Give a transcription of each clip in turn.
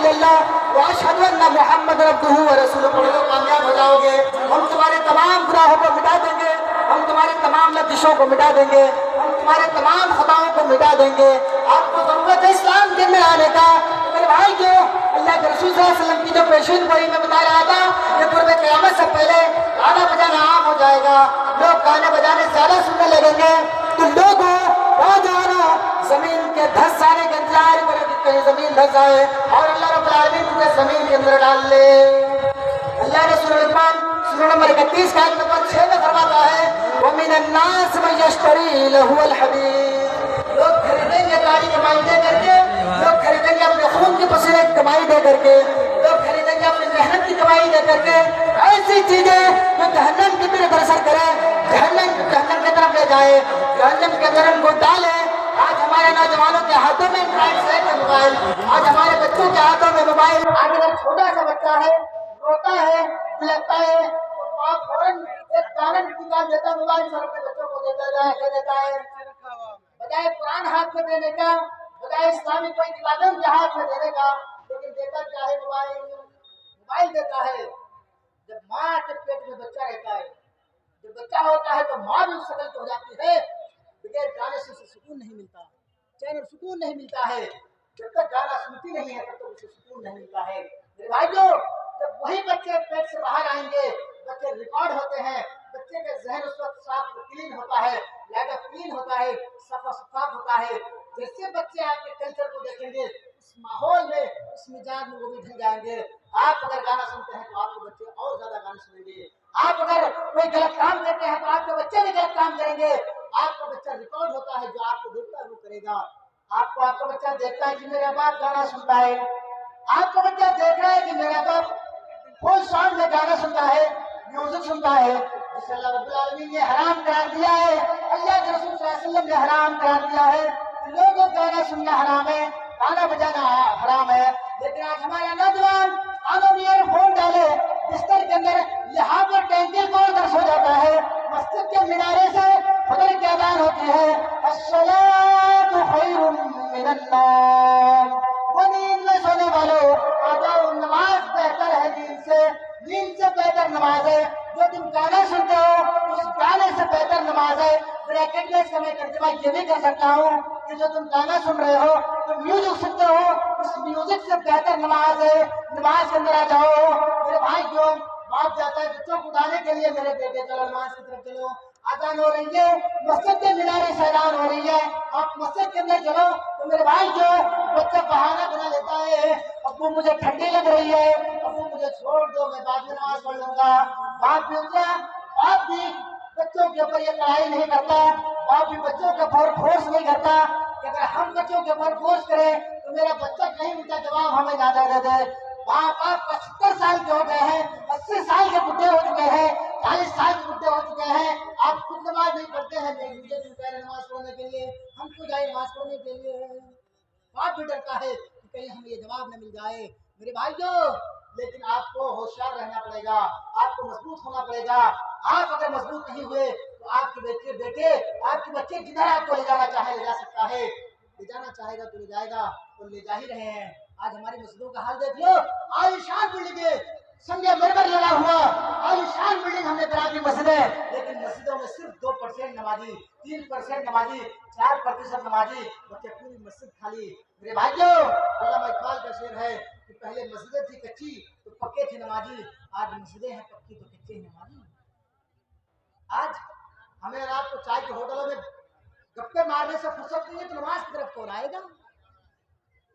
इल्लल्लाह व अशहदु अन्ना मुहम्मदन अब्दुहु व रसूलुहु पढ़ लो, कामयाब हो जाओगे। हम तुम्हारे तमाम गुनाहों को मिटा देंगे, हम तुम्हारे तमाम लफ्ज़ों को मिटा देंगे, हम तुम्हारे तमाम खताओं को मिटा देंगे। आपको जरूरत है इस्लाम के अंदर आने का। मेरे भाई जो अल्लाह के रसूल सल्लल्लाहु अलैहि वसल्लम की जो पेशीन गोई में बता रहा था, ये पूर्व क़यामत से पहले गाना बजाना आम हो जाएगा, लोग गाने बजाने ज्यादा सुनने लगेंगे। तो लोगों हो जाना जमीन के धस जाने के इंतजार करो कि कहीं जमीन धस जाए और अल्लाह रब्बुल आलमीन तुझे जमीन के अंदर डाल ले। अल्लाह ने सूरह लुक़मान सूरह नंबर 31 का आयत नंबर 6 में फरमाता है, व मिनन नास मन यश्तरी लहुल हदीद। लोग खरीदेंगे गाड़ी कमाई दे करके, लोग खरीदेंगे अपने खून के पसीने की कमाई दे करके, लोग खरीदेंगे अपनी मेहनत की कमाई दे करके ऐसी चीजें जो जहन्नम की तरफ असर करे, जहन्नम की तरफ ले जाए, जहन्नम के अंदर उनको डाले। आज हमारे नौजवानों के हाथों में एंड्रॉइड सेट है मोबाइल, आज हमारे बच्चों के हाथों में मोबाइल। आज अगर छोटा सा बच्चा है, रोता है, बिलखता है, तो बाप फौरन एक गाना निकाल देता है, मोबाइल सर अपने बच्चों को देता है। बजाय कुरान हाथ में देने का, बजाय इस्लामी कोई किताबें उनके हाथ में देने का, लेकिन देता क्या है? मोबाइल देता है। जब माँ के पेट में बच्चा रहता है, जब बच्चा होता है तो माँ भी सकल हो जाती है। बगैर गाने से उसे सुकून नहीं मिलता, चैन और सुकून नहीं मिलता है। जब तक गाना सुनती नहीं है तब तक उसे सुकून नहीं मिलता है। मेरे भाइयों, जब वही बच्चे पेट से बाहर आएंगे, बच्चे रिकॉर्ड होते हैं, बच्चे का जहन उस वक्त साफ क्लीन होता है, लाइट क्लीन होता है, साफ होता है। जैसे बच्चे आपके कल्चर को देखेंगे, उस माहौल में, उस मिजाज में वो भी ढल जाएंगे। आप अगर गाना सुनते हैं तो आपके बच्चे और ज्यादा गाने सुनेंगे। आप अगर कोई गलत काम करते हैं तो आपके बच्चे भी गलत काम करेंगे। आपका बच्चा रिकॉर्ड होता है, जो आपको देखता है वो करेगा। आपका बच्चा देखता है कि मेरा बाप गाना सुनता है, आपका बच्चा देख रहा है कि मेरा बाप फुल साउंड में गाना सुनता है, म्यूजिक सुनता है, जिसे अल्लाह रब्बुल आलमीन ने हराम करार दिया है। अल्लाह के रसूल सल्लल्लाहु अलैहि वसल्लम ने हराम करार दिया है। लोगों गाना सुनना हराम है, गाना बजाना हराम है। लेकिन आज हमारे नौजवान कानों में ईयरफोन डाले, बिस्तर के अंदर यहाँ पर टैंकिल को उधर सो जाता है, मस्जिद के मिनारे से फजर की अज़ान होती है, अस्सलातु खैरुम मिनन नौम। वो नींद में सोने वालों, अदा नमाज बेहतर है नींद से बेहतर नमाज है। जो तुम गाना सुनते हो उस गाने से बेहतर नमाज है। ब्रैकेट में समय तर्जुमा ये भी कर सकता हूँ कि जो तुम गाना सुन रहे हो, तुम म्यूजिक सुनते हो, उस म्यूजिक से बेहतर नमाज है। नमाज के अंदर आ जाओ। मेरे भाई क्यों बाप जाता है बच्चों को उठाने के लिए, मेरे बेटे चलो नमाज की तरफ चलो, अज़ान हो रही है, मस्जिद के मीनारे से अज़ान हो रही है, आप मस्जिद के अंदर चलो। तो मेरे भाई जो बच्चा बहाना बना लेता है, अब्बू मुझे ठंडी लग रही है, अब्बू मुझे छोड़ दो, मैं बाद में नमाज पढ़ लूंगा। बाप भी उतना, बाप भी बच्चों के ऊपर ये लड़ाई नहीं करता, बाप भी बच्चों के ऊपर फोर्स नहीं करता कि अगर हम बच्चों के ऊपर फोर्स करें तो मेरा बच्चा कहीं उनका जवाब हमें ज्यादा दे दे। बाप 70 साल के हो गए हैं, 80 साल के बुढ़े हो चुके हैं, 40 साल के बुढ़े हो चुके हैं, आप खुद नमाज नहीं पढ़ते हैं, मुझे क्यों कह रहे नमाज पढ़ने के लिए, हम क्यों जाए नमाज पढ़ने के लिए? बाप भी डरता है कि कहीं हमें ये जवाब न मिल जाए। मेरे भाइयों, लेकिन आपको होशियार रहना पड़ेगा, आपको मजबूत होना पड़ेगा। आप अगर मजबूत नहीं हुए तो आपके बेटे आपके बच्चे जिधर आपको ले जाना चाहे ले जा सकता है, ले जाना चाहेगा तो ले जाएगा, और ले जा ही रहे हैं। आज हमारी मस्जिदों का हाल देख लो, आलिशान बिल्डिंग संगे मरमर लगा हुआ, आलिशान बिल्डिंग हमने बना दी मस्जिदें, लेकिन मस्जिदों में सिर्फ 2% नमाजी, 3% नमाजी, 4% नमाजी, बच्चे पूरी मस्जिद खाली। मेरे भाइयों, अल्लामा इकबाल का शेर है कि पहले मस्जिदें थी कच्ची तो पक्के थे नमाजी, आज मस्जिदें हैं पक्की तो कच्चे हैं नमाजी। आज हमें रात को चाय के होटलों में गप्पे मारने से फुर्सत नहीं है तो नमाज की तरफ कौन आएगा?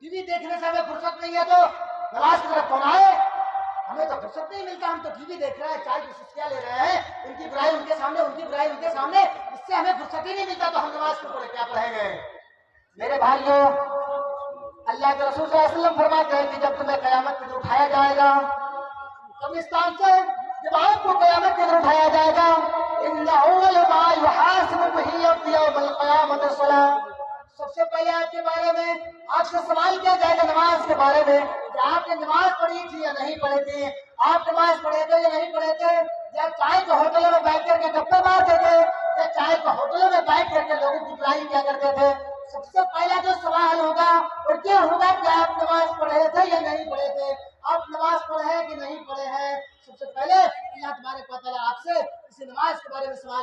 टीवी देखने से हमें फुर्सत नहीं है तो नमाज की तरफ कौन आए? हमें तो फुर्सत नहीं मिलता, हम तो टीवी देख रहे हैं, चाय की सुस्कियां ले रहे हैं, इनकी बुराई उनके सामने, उनकी बुराई उनके सामने, इससे हमें फुर्सत ही नहीं मिलता तो हम नमाज को क्या पढ़ेंगे? मेरे भाइयों, अल्लाह के रसूल सल्लल्लाहु अलैहि वसल्लम फरमाते हैं कि जब तुम्हें क़यामत के दिन उठाया जाएगा, कब्रिस्तान से जब आपको क़यामत के दिन उठाया जाएगा, इन्ना अव्वल मा युहासिबु बिही यौमल क़यामत सलाह, सबसे पहले आपके बारे में आपसे सवाल किया जाएगा नमाज के बारे में कि आपने नमाज पढ़ी थी या नहीं पढ़ी थी, आप नमाज पढ़े थे या नहीं पढ़े थे, या चाय के होटलों में बैठ करके गप्पे मारते थे, या चाय के होटलों में बैठ करके लोगों की बुराई क्या करते थे। सबसे पहला जो सवाल होगा वो क्या होगा कि आप नमाज पढ़े थे या नहीं पढ़े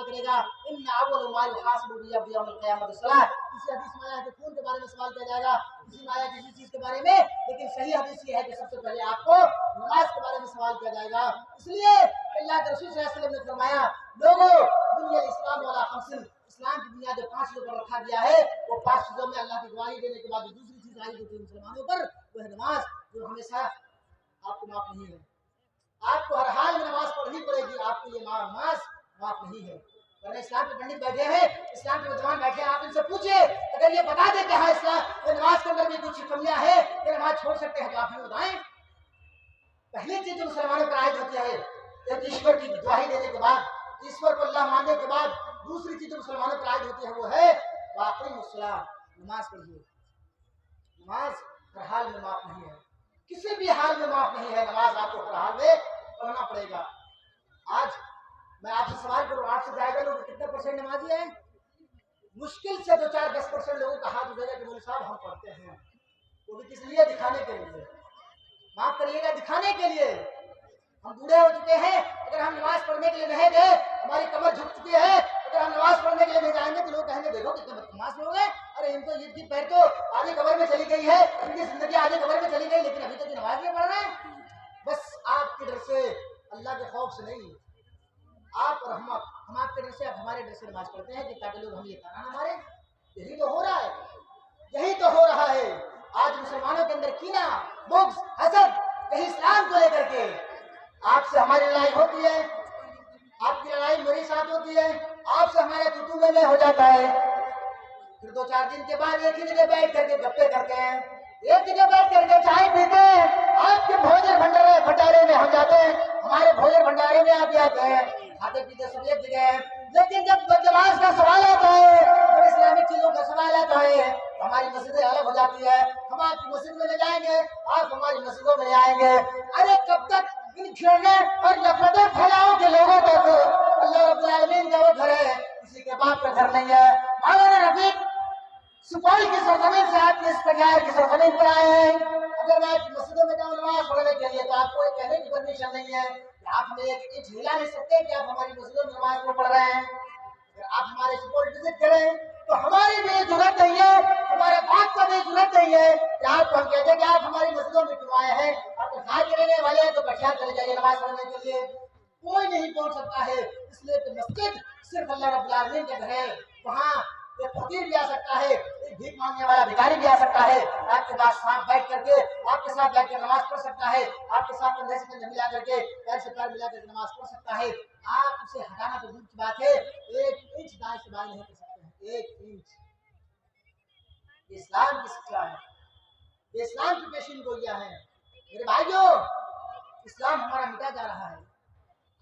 करेगा। इन्ना अव्वलु मा युहासिबु बिही यौमल क़ियामत सलाह। किसी हदीस में आया कि खून के बारे में सवाल किया जाएगा, किसी में आया किसी चीज के बारे में, लेकिन सही हदीस ये है कि सबसे पहले आपको नमाज के बारे में सवाल किया जाएगा। इसलिए अल्लाह के रसूल सल्लल्लाहु अलैहि वसल्लम ने फरमाया, लोगों बुनियल इस्लाम वाला खमसिन, इस्लाम की बुनियाद जो 5 चीजों पर रखा गया है, वो 5 चीजों में अल्लाह की गवाही देने के बाद दूसरी चीज आई होती है मुसलमानों पर, वो है नमाज, जो हमेशा आपको माफ नहीं है। आपको हर हाल में नमाज पढ़नी पड़ेगी, आपको ये नमाज माफ नहीं है। वरना इस्लाम के पंडित बैठे हैं, इस्लाम के विद्वान बैठे हैं, आप इनसे पूछिए, अगर ये बता देते हैं इस्लाम तो नमाज के अंदर भी कुछ कमियां है कि नमाज छोड़ सकते हैं, तो आप हमें बताएं। पहली चीज जो मुसलमानों पर आयत होती है, एक ईश्वर की गवाही देने के बाद, ईश्वर को अल्लाह मानने के बाद, दूसरी चीज जो मुसलमानों पर आयत होती है वो है वाक़िमुस्सलाह, नमाज पढ़िए। नमाज हर हाल में माफ नहीं है, किसी भी हाल में माफ नहीं है, नमाज आपको हर हाल में पढ़ना पड़ेगा। आज मैं आपसे सवाल करूं, आपसे ज्यादा लोग कितने परसेंट नमाजी हैं? मुश्किल से 2-4-10% लोगों का हाथ उठेगा कि मौलवी साहब हम पढ़ते हैं, वो भी किस लिए? दिखाने के लिए। माफ करिएगा, दिखाने के लिए। हम बूढ़े हो चुके हैं, अगर हम नमाज पढ़ने के लिए नहीं गए, हमारी कमर झुक चुकी है, अगर हम नमाज पढ़ने के लिए नहीं जाएंगे तो लोग कहेंगे देखो कितने बदतमीज लोग हैं, अरे इनको ये पैर तो आधे कमर में चली गई है, इनकी जिंदगी आधे कमर में चली गई, लेकिन अभी तक नमाज नहीं पढ़ रहे हैं। बस आपके डर से, अल्लाह के खौफ से नहीं, आप और हम आपके डर से, आप हमारे डर से नमाज पढ़ते हैं कि ताकि लोग हम ये ताना ना मारे। यही तो हो रहा है, यही तो हो रहा है। आज मुसलमानों के अंदर कीना, बुग़्ज़, हसद, कहीं इस्लाम को लेकर के आपसे हमारी लड़ाई होती है, आपकी लड़ाई मेरे साथ होती है, आपसे हमारा तू में हो जाता है, फिर 2-4 दिन के बाद एक ही जगह बैठ करके गप्पे करते हैं, एक जगह बैठ करके चाय पीते हैं, आपके भोजन भंडारे में हम जाते हैं, हमारे भोजन भंडारे में आप जाते हैं, खाते पीते सब एक जगह है। लेकिन जब नमाज का सवाल आता है, जब इस्लामिक चीजों का सवाल आता है, तो हमारी मस्जिदें अलग हो जाती है। हम आपकी मस्जिद में ले जाएंगे, आप हमारी मस्जिदों में आएंगे। अरे कब तक इन घृणा और नफरतें फैलाओगे लोगों तक? अल्लाह रब्बुल आलमीन का वो घर है, किसी के बाप का घर नहीं है। मौलाना रफीक सुपौल की सरजमीन से आपके इस पंजाब की सरजमीन पर आए हैं। अगर मैं आपकी मस्जिदों में जाऊँ नमाज पढ़ने के लिए, तो आपको ये कहने की परमिशन नहीं है कि आप हमें एक इंच हिला नहीं सकते कि आप हमारी मस्जिदों में नमाज क्यों पढ़ रहे हैं। अगर आप हमारे सुपौल विजिट करें तो हमारी भी जरूरत नहीं है, हमारे बाप का भी जरूरत नहीं है कि आपको हम कहते हैं कि आप हमारी मस्जिदों में क्यों आए हैं। आप घर के रहने वाले हैं तो कटिया चले जाइए नमाज पढ़ने के लिए, कोई नहीं पहुंच सकता है। इसलिए कि मस्जिद सिर्फ अल्लाह रब्बुल आलमीन के घर है। वहाँ एक फकीर भी आ सकता है, एक भीख मांगने वाला भिखारी भी आ सकता है, आपके पास साथ बैठ करके, आपके साथ बैठ कर नमाज पढ़ सकता है, आपके साथ कंधे से कंधे मिला करके, पैर से पैर मिला करके नमाज पढ़ सकता है। आप उसे हटाना तो दूर की बात है, 1 इंच दाएं से बाएं नहीं कर सकते हैं, 1 इंच। इस्लाम की शिक्षा है, इस्लाम की पेशीन गोइयां है। मेरे भाइयों, इस्लाम हमारा मिटा जा रहा है।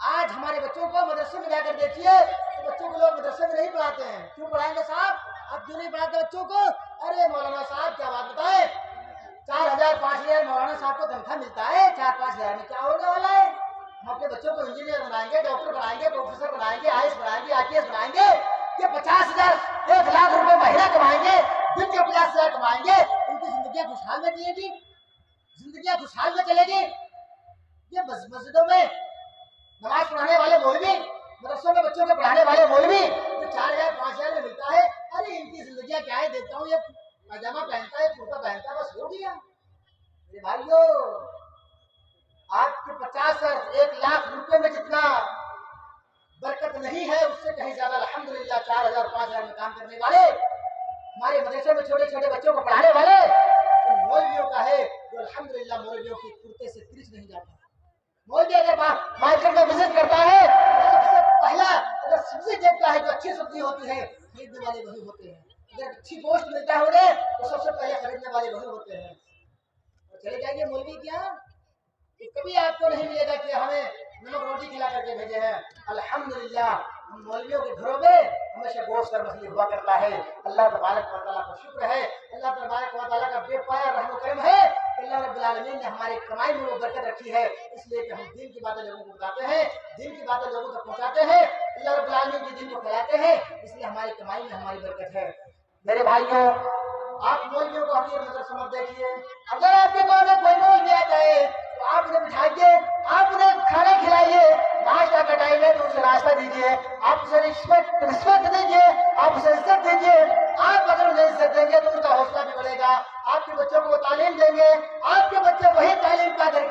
आज हमारे बच्चों को मदरसे में जाकर देखिए तो बच्चों को लोग मदरसे में नहीं पढ़ाते हैं। क्यों पढ़ाएंगे साहब? आप क्यों नहीं पढ़ाते बच्चों को? अरे मौलाना साहब क्या बात बताए, 4,000-5,000 मौलाना साहब को तनख्वाह मिलता है, 4-5,000 में क्या होने वाला है? हम अपने बच्चों को इंजीनियर बनाएंगे, डॉक्टर बनाएंगे, प्रोफेसर बनाएंगे, आईएएस बनाएंगे, आईपीएस बनाएंगे, ये 50,000 1 लाख रुपए महीना कमाएंगे, दिन के 50,000 कमाएंगे, उनकी जिंदगी खुशहाल में जिएगी, जिंदगी खुशहाल में चलेगी। ये मस्जिदों में नमाज पढ़ाने वाले मौलवी, मदरसों में बच्चों को पढ़ाने वाले मौलवी जो 4,000-5,000 में मिलता है, अरे इनकी जिंदगी क्या है? देखता हूँ ये पैजामा पहनता है, कुर्ता पहनता है, बस हो गया। मेरे भाइयों, आपके 50 और 1 लाख रुपए में जितना बरकत नहीं है, उससे कहीं ज्यादा अल्हम्दुलिल्लाह 4,000-5,000 में काम करने वाले, हमारे मदरसे में छोटे छोटे बच्चों को पढ़ाने वाले मौलवियों का है, जो अल्हम्दुलिल्लाह मौलवियों की कुर्ते से तिरछ नहीं जाता। मौलवी अगर मार्केट में विजिट करता है तो सबसे पहला अगर सब्जी देखता है, जो अच्छी सब्जी होती है, खरीदने वाले वही होते हैं। अगर अच्छी पोस्ट मिलता है उन्हें तो सबसे पहले खरीदने वाले वही होते हैं। और चले जाइए मौलवी क्या, कभी आपको नहीं मिलेगा कि हमें नमक रोटी खिला करके भेजे हैं। अल्हम्दुलिल्लाह हम मौलवियों के घरों में हमेशा गोश्त और मछली हुआ करता है। अल्लाह तबारक व तआला का शुक्र है, अल्लाह तबारक व तआला का बेपाया रहम करम है, अल्लाह रब्बुल आलमीन ने हमारी कमाई में वो बरकत रखी है। इसलिए कि हम दीन की बातें लोगों को बताते हैं, दीन की बातें लोगों तक पहुंचाते हैं, अल्लाह रब्बुल आलमीन के दीन को फैलाते हैं, इसलिए हमारी कमाई में हमारी बरकत है। मेरे भाइयों, आप मौलवियों को हकीर नजर से मत देखिए। अगर आपके गाँव में कोई मौलवी आ जाए तो आप उन्हें बिठाइए, आप उन्हें खाना खिलाइए, नाश्ता का टाइम है तो उसे नाश्ता दीजिए, आप उसे रिश्वत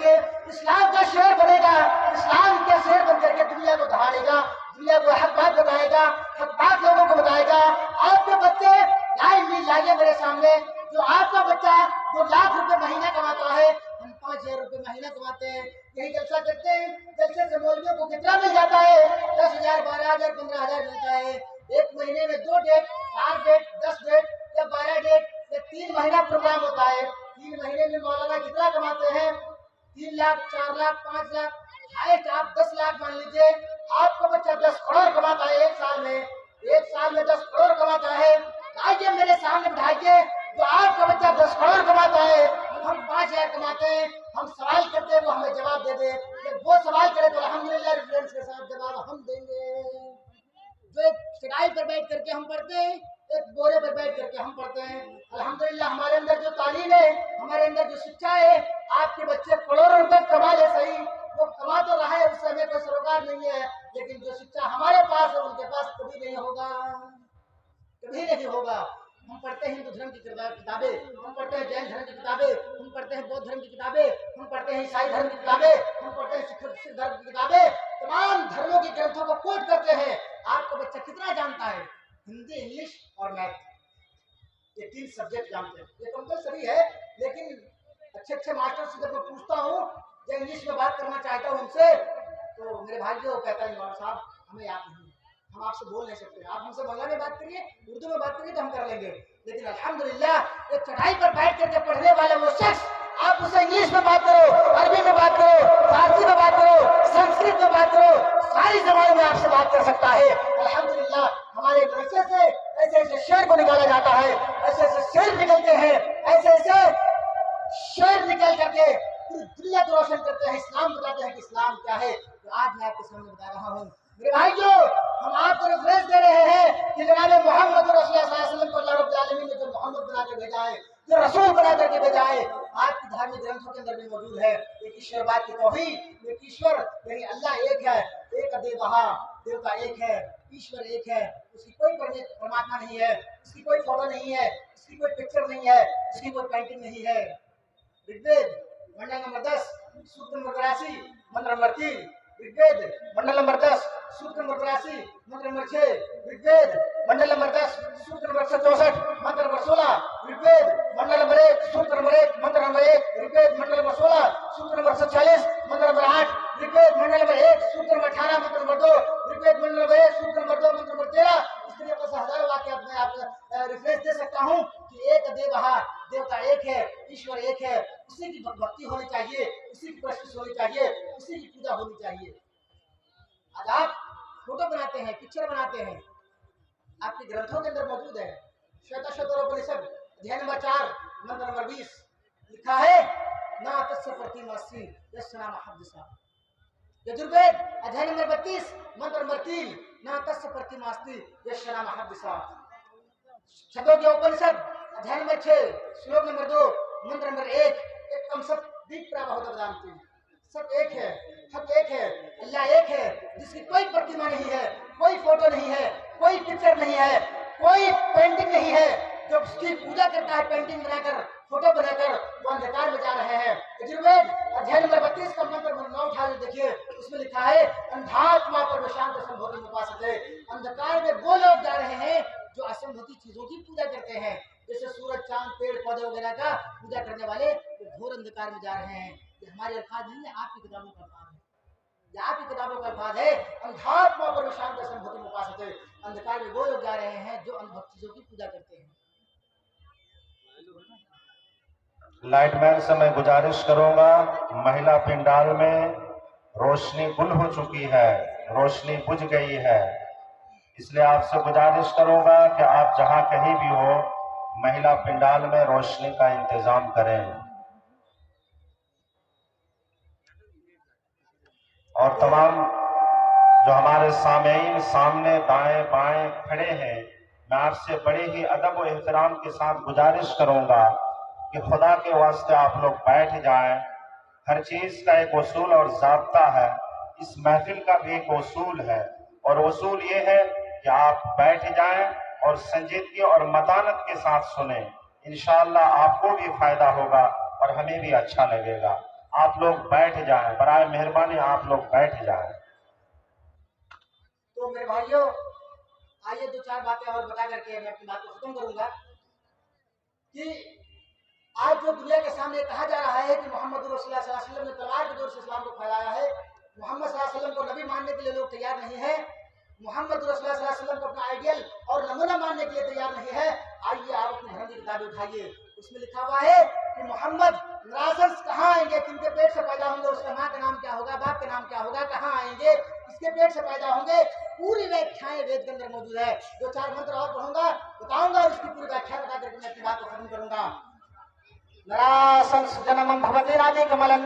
करके इस्लाम का शेर बनेगा, इस्लाम के शेर बन करके दुनिया को दहाड़ेगा, दुनिया को हक बात बताएगा, हक बात लोगों को बताएगा। आपके बच्चे लाइन में लाइए मेरे सामने, जो आपका बच्चा 2 लाख रुपए महीना कमाता है, हम 5,000 रुपए महीना कमाते हैं, यही जलसा करते हैं, जलसे से मौलवियों को कितना मिल जाता है? 10,000, 12,000, 15,000 मिलता है। एक महीने में 2 डेट, 4 डेट, 10 डेट या 12 डेट या 3 महीना प्रोग्राम होता है। 3 महीने में मौलाना कितना कमाते हैं? 3 लाख, 4 लाख, 5 लाख, हाईएस्ट आप 10 लाख मान लीजिए। आपका बच्चा 10 करोड़ कमाता है एक साल में, 10 करोड़ कमाता है। आइए मेरे सामने बिठाइए, जो आपका बच्चा 10 करोड़ कमाता है, हम 5,000 कमाते हैं, हम सवाल करते हैं वो हमें जवाब दे दे। जब वो सवाल करे तो अल्हम्दुलिल्लाह रेफरेंस के साथ जवाब हम देंगे। जो एक चटाई पर बैठ करके हम पढ़ते हैं, एक बोरे पर बैठ करके हम पढ़ते हैं। अल्हम्दुलिल्लाह हमारे अंदर जो तालीम है, हमारे अंदर जो शिक्षा है, आपके बच्चे करोड़ों रुपए कमा ले सही, वो कमा तो रहा है, उससे हमें कोई सरोकार नहीं है, लेकिन जो शिक्षा हमारे पास है उनके पास कभी नहीं होगा, कभी नहीं होगा। हम पढ़ते हैं हिंदू धर्म की किताबें, हम पढ़ते हैं जैन धर्म की किताबें, हम पढ़ते हैं बौद्ध धर्म की किताबें, हम पढ़ते हैं ईसाई धर्म की किताबें, हम पढ़ते हैं सिख धर्म की किताबें, तमाम धर्मों के ग्रंथों को कोट करते हैं। आपका बच्चा कितना जानता है? हिंदी, इंग्लिश और मैथ, ये 3 सब्जेक्ट जानते हैं। ये कंपल्सरी है, लेकिन अच्छे मास्टर से जब मैं पूछता हूँ या इंग्लिश में बात करना चाहता हूँ उनसे, तो मेरे भाई जो कहता है मौलाना साहब हमें याद नहीं, हम आपसे बोल नहीं सकते, आप हमसे बांग्ला में बात करिए, उर्दू में बात करिए तो हम कर लेंगे। लेकिन अल्हम्दुलिल्लाह एक चढ़ाई पर बैठ करके पढ़ने वाले वो शख्स, आप उससे इंग्लिश में बात करो, अरबी में बात करो, फारसी में बात करो, संस्कृत में बात करो, सारी जबानों में आपसे बात कर सकता है। अल्हम्दुलिल्लाह हमारे मदरसे से ऐसे ऐसे शेर को निकाला जाता है, ऐसे ऐसे शेर निकलते हैं, ऐसे ऐसे शेर निकल करके पूरी दुनिया को रोशन करते हैं, इस्लाम बताते हैं कि इस्लाम क्या है। तो आज मैं आपके सामने बता रहा हूँ मेरे भाई, जो हम आपको रेफरेंस दे रहे हैं कि जनाब मोहम्मद रसूलुल्लाह सल्लल्लाहु अलैहि वसल्लम को अल्लाह रब्बुल आलमीन ने जो मोहम्मद बना के भेजा है, जो रसूल बना करके भेजा है, आपकी धार्मिक ग्रंथों के अंदर भी मौजूद है। एक ईश्वरवाद की तौहीद, एक ईश्वर यानी अल्लाह एक है, एक देवहा, देवता एक है, ईश्वर एक है, उसकी कोई परमात्मा नहीं है, उसकी कोई फोटो नहीं है, उसकी कोई पिक्चर नहीं है, उसकी कोई पेंटिंग नहीं है। ऋग्वेद मंडल नंबर 10 सूत्र नंबर 83 मंत्र नंबर 3, ऋग्वेद मंडल नंबर 10 सूत्र नंबर 83 मंत्र नंबर 6, ऋग्वेद मंडल नंबर 10 सूत्र नंबर 64 मंत्र नंबर 16, ऋग्वेद मंडल नंबर 1 सूत्र नंबर 1 मंत्र नंबर 1, ऋग्वेद मंडल नंबर 16 सूत्र नंबर 47 मंत्र नंबर 8, ऋग्वेद मंडल नंबर 1 सूत्र नंबर 18 मंत्र नंबर 2, ऋग्वेद मंडल नंबर 1 सूत्र नंबर 2 मंत्र नंबर 13। इस तरीके से हजारों वाक्य मैं आपको रेफरेंस दे सकता हूँ कि एक देवहा, देवता एक है, ईश्वर एक है, उसी की भक्ति होनी चाहिए, उसी की प्रशंसा होनी चाहिए, उसी की पूजा होनी चाहिए। आज आप फोटो बनाते हैं, पिक्चर बनाते हैं, आपके ग्रंथों के अंदर मौजूद है। श्वेताश्वतरोपनिषद अध्याय नंबर 4 मंत्र नंबर 20 लिखा है ना तस्य प्रतिमासी यस्ना महद्दिसा। यजुर्वेद अध्याय नंबर 32 मंत्र नंबर 3 ना तस्य प्रतिमास्ति यस्ना महद्दिसा। छंदोग्य उपनिषद अध्याय नंबर 6 श्लोक नंबर 2 मंत्र नंबर 1 एकम सत दीप प्रावह ददान्ति। सब एक है, हक एक है, अल्लाह एक है, जिसकी कोई प्रतिमा नहीं है, कोई फोटो नहीं है, कोई पिक्चर नहीं है, कोई पेंटिंग नहीं है। जो उसकी पूजा करता है पेंटिंग बनाकर, फोटो बनाकर, वो अंधकार में जा रहे हैं। यजुर्वेद अध्याय नंबर 32 का मंत्र नंबर 9 उठा के देखिए, उसमें लिखा है अंधात्मा पर विशांत संभोति उपासते। अंधकार में वो लोग जा रहे हैं जो असंभवी चीजों की पूजा करते हैं, जैसे सूरज, चांद, पेड़ पौधे वगैरह का पूजा करने वाले घोर अंधकार में जा रहे हैं। ये हमारे अल्फाज नहीं है, आपकी किताबों का अल्फाज है, ये आपकी किताबों का अल्फाज है। अंधात्मा पर विशांत संभोति उपासते। अंधकार में वो लोग जा रहे हैं जो अनुभव चीजों की पूजा करते हैं। लाइटमैन से मैं गुजारिश करूंगा, महिला पिंडाल में रोशनी गुल हो चुकी है, रोशनी बुझ गई है, इसलिए आपसे गुजारिश करूंगा कि आप जहां कहीं भी हो, महिला पिंडाल में रोशनी का इंतजाम करें। और तमाम जो हमारे सामेईन सामने दाएं बाएं खड़े हैं, मैं आपसे बड़े ही अदब और एहतराम के साथ गुजारिश करूंगा कि खुदा के वास्ते आप लोग बैठ जाएं। हर चीज का एक उसूल और ज़ाब्ता है, इस महफिल का भी एक उसूल है, और उसूल ये है कि आप बैठ जाएं और संजीदगी और मतानत के साथ सुने। इंशाअल्लाह आपको भी फायदा होगा और हमें भी अच्छा लगेगा। आप लोग बैठ जाएं, बराए मेहरबानी आप लोग बैठ जाएं। तो मेरे भाइयों, आइए दो चार बातें और बता करके मैं अपनी बात को खत्म करूंगा कि आज जो दुनिया के सामने कहा जा रहा है कि मोहम्मद रसूलुल्लाह सल्लल्लाहु अलैहि वसल्लम ने तलवार के जोर से इस्लाम को फैलाया है, मोहम्मद सल्लल्लाहु अलैहि वसल्लम को नबी मानने के लिए लोग तैयार नहीं है, मोहम्मद रसूलुल्लाह सल्लल्लाहु अलैहि वसल्लम को अपना आइडियल और नमूना मानने के लिए तैयार नहीं है। आइए आप अपनी धर्म की किताबें उठाइए, उसमें लिखा हुआ है कि मोहम्मद नासर कहाँ आएंगे, किनके पेट से पैदा होंगे, उसका माँ का नाम क्या होगा, बाप का नाम क्या होगा, कहाँ आएंगे, किसके पेट से पैदा होंगे, पूरी व्याख्याएं वेद के अंदर मौजूद है। दो चार मंत्र और पढ़ूंगा, बताऊंगा, उसकी पूरी व्याख्या बता करके मैं अपनी बात को खत्म करूंगा। नरासंस जन्मं भवति राधे कमलन,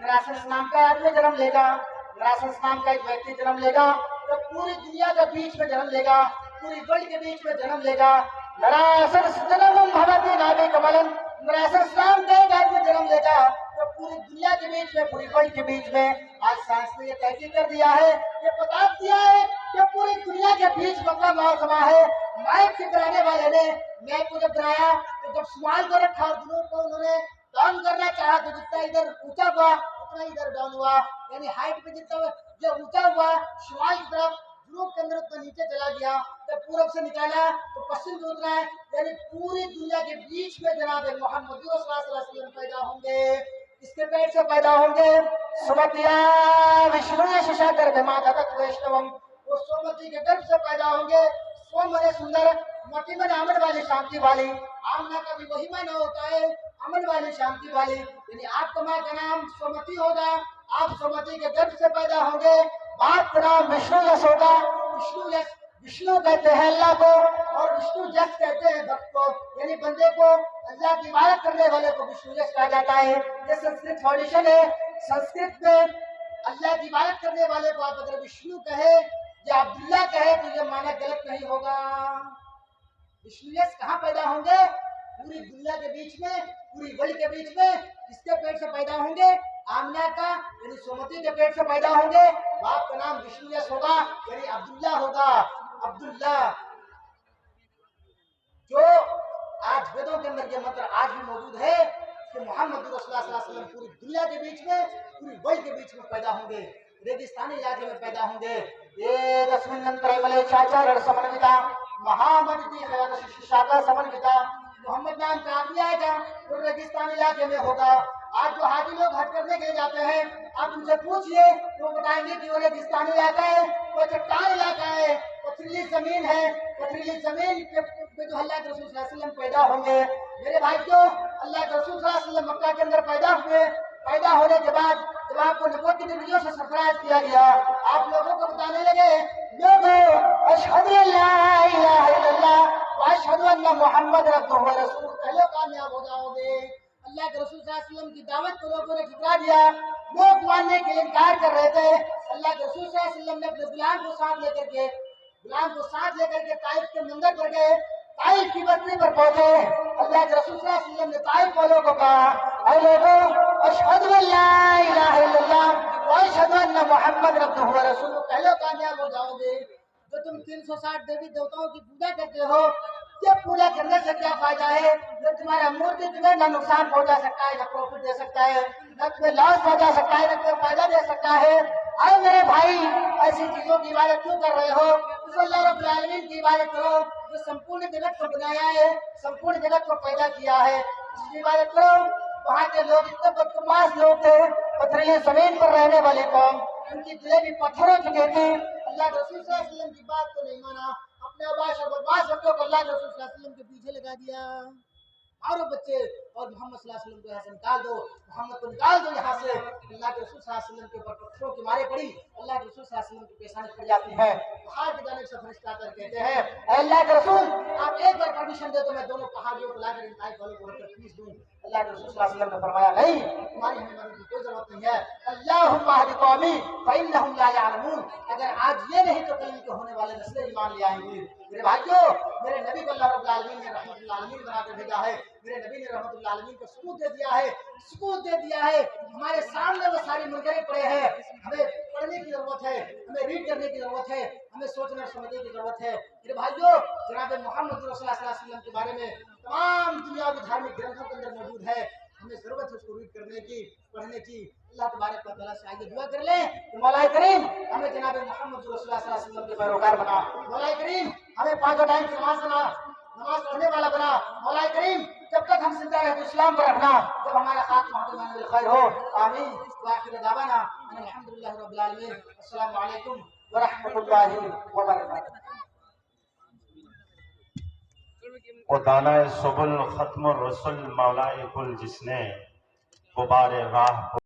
नरासंस नाम का आदमी जन्म लेगा, नरासंस नाम का एक व्यक्ति जन्म लेगा, तो पूरी दुनिया के बीच में जन्म लेगा, पूरी वर्ल्ड के बीच में जन्म लेगा। नरासंस जन्मं भवति राधे कमलन, नरासंस नाम का एक आदमी जन्म लेगा, तो पूरी दुनिया के बीच में, पूरी वर्ल्ड के बीच में। आज साइंस ने ये तहकीक कर दिया है, ये बता दिया है कि पूरी दुनिया के बीच मतलब मौसमा है। मैप के कराने वाले ने मैप को जब बनाया तो जब शुमाल को रखा और दोनों को उन्होंने डाउन करना चाहा तो जितना इधर ऊंचा हुआ उतना इधर डाउन हुआ, यानी हाइट पे जितना जो ऊंचा हुआ शुमाल की तरफ, यूरोप के अंदर उतना नीचे चला गया। जब पूरब से निकाला तो पश्चिम में उतरा है, यानी पूरी दुनिया के बीच में जनाब मोहम्मद सल्लल्लाहु अलैहि वसल्लम पैदा होंगे। किसके पेट से पैदा होंगे? सुमतिया विष्णु शिशा गर्भ माता तत् वैष्णवम, वो सोमवती के गर्भ से पैदा होंगे। सोम मने सुंदर, मति मने अमन वाली, शांति वाली, आमना का भी वही माना होता है, अमन वाली, शांति वाली, यानी आपका माँ का नाम सोमती होगा, आप सोमती के गर्भ से पैदा होंगे। बाप का नाम विष्णु यश होगा, विष्णु यश, विष्णु कहते हैं अल्लाह को और विष्णु यश कहते हैं भक्त को, यानी बंदे को, अल्लाह की इबादत करने वाले को विष्णु यश कहा जाता है। ये संस्कृत फाउंडेशन है, संस्कृत में अल्लाह की इबादत करने वाले को आप अगर विष्णु कहे या अब्दुल्ला कहे तो ये माना गलत नहीं होगा। विष्णु यश कहाँ पैदा होंगे? पूरी दुनिया के बीच में, पूरी वर्ल्ड के बीच में। किसके पेट से पैदा होंगे? आमिना का, यानी सोमती के पेट से पैदा होंगे। बाप का नाम विष्णु यश होगा, यानी अब्दुल्ला होगा, अब्दुल्ला। जो आज वेदों के अंदर ये मंत्र आज भी मौजूद है कि मोहम्मद रसूलुल्लाह सल्लल्लाहु अलैहि वसल्लम पूरी दुनिया के बीच में, पूरी वर्ल्ड के बीच में पैदा होंगे, रेगिस्तानी इलाके में पैदा होंगे। ये तस्मिन् चाचारण समन्विता महामनिति शाखा समन्विता, मोहम्मद नाम का आदमी आएगा वो रेगिस्तान इलाके में होगा। आज जो हाजी लोग हज करने के लिए जाते हैं, आप उनसे पूछिए तो बताएंगे कि वो रेगिस्तानी इलाका है, वो चट्टान इलाका है, पथरीली जमीन है, पथरीली जमीन पे जो अल्लाह के रसूल सल्लल्लाहु अलैहि वसल्लम पैदा होंगे। मेरे भाइयों, अल्लाह के रसूल सल्लल्लाहु अलैहि वसल्लम मक्का के अंदर पैदा हुए। पैदा होने के बाद जब आपको नबूवत की डिग्रियों से सरफराज किया गया, आप लोगों को बताने लगे, लोगों अशहदु अल्ला इलाहा इल्लल्लाह व अशहदु अन्न मुहम्मद रसूलुल्लाह व रसूलुहु, पहले कामयाब हो जाओगे। अल्लाह के रसूल सल्लल्लाहु अलैहि वसल्लम की दावत को लोगों ने ठुकरा दिया, लोग मानने के लिए इनकार कर रहे थे। अल्लाह के रसूल सल्लल्लाहु अलैहि वसल्लम ने अपने गुलाम को साथ लेकर के ताइफ के मंदिर पर गए, ताइफ की बस्ती पर पहुंचे। अल्लाह के रसूल सल्लल्लाहु अलैहि वसल्लम ने ताइफ वालों को कहा, ऐ लोगों अशहदु अल्ला इलाहा इल्लल्लाह व अशहदु अन्न मुहम्मद रसूलुल्लाह व रसूलुहु, पहले कामयाब हो जाओगे। जो तुम 360 देवी देवताओं की पूजा करते हो, ये पूजा करने से क्या फायदा है? जो तुम्हारा मूर्ति तुम्हें न नुकसान पहुंचा सकता है, न प्रॉफिट दे सकता है, न तुम्हें लॉस पहुंचा सकता है, न तुम्हें फायदा दे सकता है। अरे मेरे भाई, ऐसी चीजों की इबादत क्यों कर रहे हो? उस अल्लाह रब्बुल आलमीन की इबादत करो जो संपूर्ण जगत को बनाया है, संपूर्ण जगत को पैदा किया है, उसकी इबादत करो। वहाँ के लोग इतने बदतमीज लोग थे, पथरीली जमीन पर रहने वाले कौम, उनकी दिलें भी पत्थर हो चुके थे। अल्लाह के रसूल सल्लल्लाहु अलैहि वसल्लम की बात को नहीं माना, अपने आवाज और बदमाश बच्चों को अल्लाह के रसूल सल्लल्लाहु अलैहि वसल्लम के पीछे लगा दिया। मारो बच्चे और मोहम्मद सल्लल्लाहु अलैहि वसल्लम को यहाँ से निकाल दो, मोहम्मद को निकाल दो यहाँ से। अल्लाह के रसूल सल्लल्लाहु अलैहि वसल्लम के ऊपर पत्थरों की मारे पड़ी, अल्लाह के रसूल सल्लल्लाहु अलैहि वसल्लम की पेशानी फट जाती है। पहाड़ की जानिब से फरिश्ता आकर कहते हैं, अल्लाह के रसूल आप एक बार परमिशन दे तो मैं दोनों पहाड़ियों को लाकर इन ताइफ वालों को रखकर फीस दूं। अल्लाह के रसूल सल्लल्लाहु अलैहि वसल्लम ने फरमाया, नहीं, तुम्हारी हमें की कोई जरूरत नहीं है। अल्लाहुम्मा हदी कौमी फइन्नहुम ला यअलमून, अगर आज ये नहीं तो कल के होने वाले नस्लें ईमान ले आएंगी। मेरे भाइयों, मेरे नबी को अल्लाह रब्बुल आलमीन ने रहमतुल आलमीन बनाकर भेजा है, मेरे नबी ने रहमतुल आलमीन को सबूत दे दिया है, सबूत दे दिया है। हमारे सामने वो सारी मुनकरें पड़े हैं, हमें पढ़ने की जरूरत है, हमें रीड करने की जरूरत है, हमें सोचने समझने की जरूरत है। मेरे भाइयों, जनाब मोहम्मद रसूलुल्लाह सल्लल्लाहु अलैहि वसल्लम के बारे में तमाम दुनियावी धार्मिक ग्रंथों के अंदर मौजूद है, हमें जरूरत है उसको रीड करने की, पढ़ने करने की अल्लाह तबारक व तआला से आगे दुआ कर ले कि मौला करीम हमें जनाब मोहम्मद रसूलुल्लाह सल्लल्लाहु अलैहि वसल्लम के पैरोकार बना। मौला करीम हमें पांचों टाइम की नमाज पढ़ने वाला बना। मौला करीम जब तक हम जिंदा रहे तो इस्लाम पर रखना, जब हमारा खात्मा बिल खैर हो। आमीन। व आखिर दावाना अल्हम्दुलिल्लाहि रब्बिल आलमीन। अस्सलामु अलैकुम व रहमतुल्लाहि व बरकातहू। वो दानाए सुबुल खत्म रसुल मौलाए कुल जिसने गुबारे राह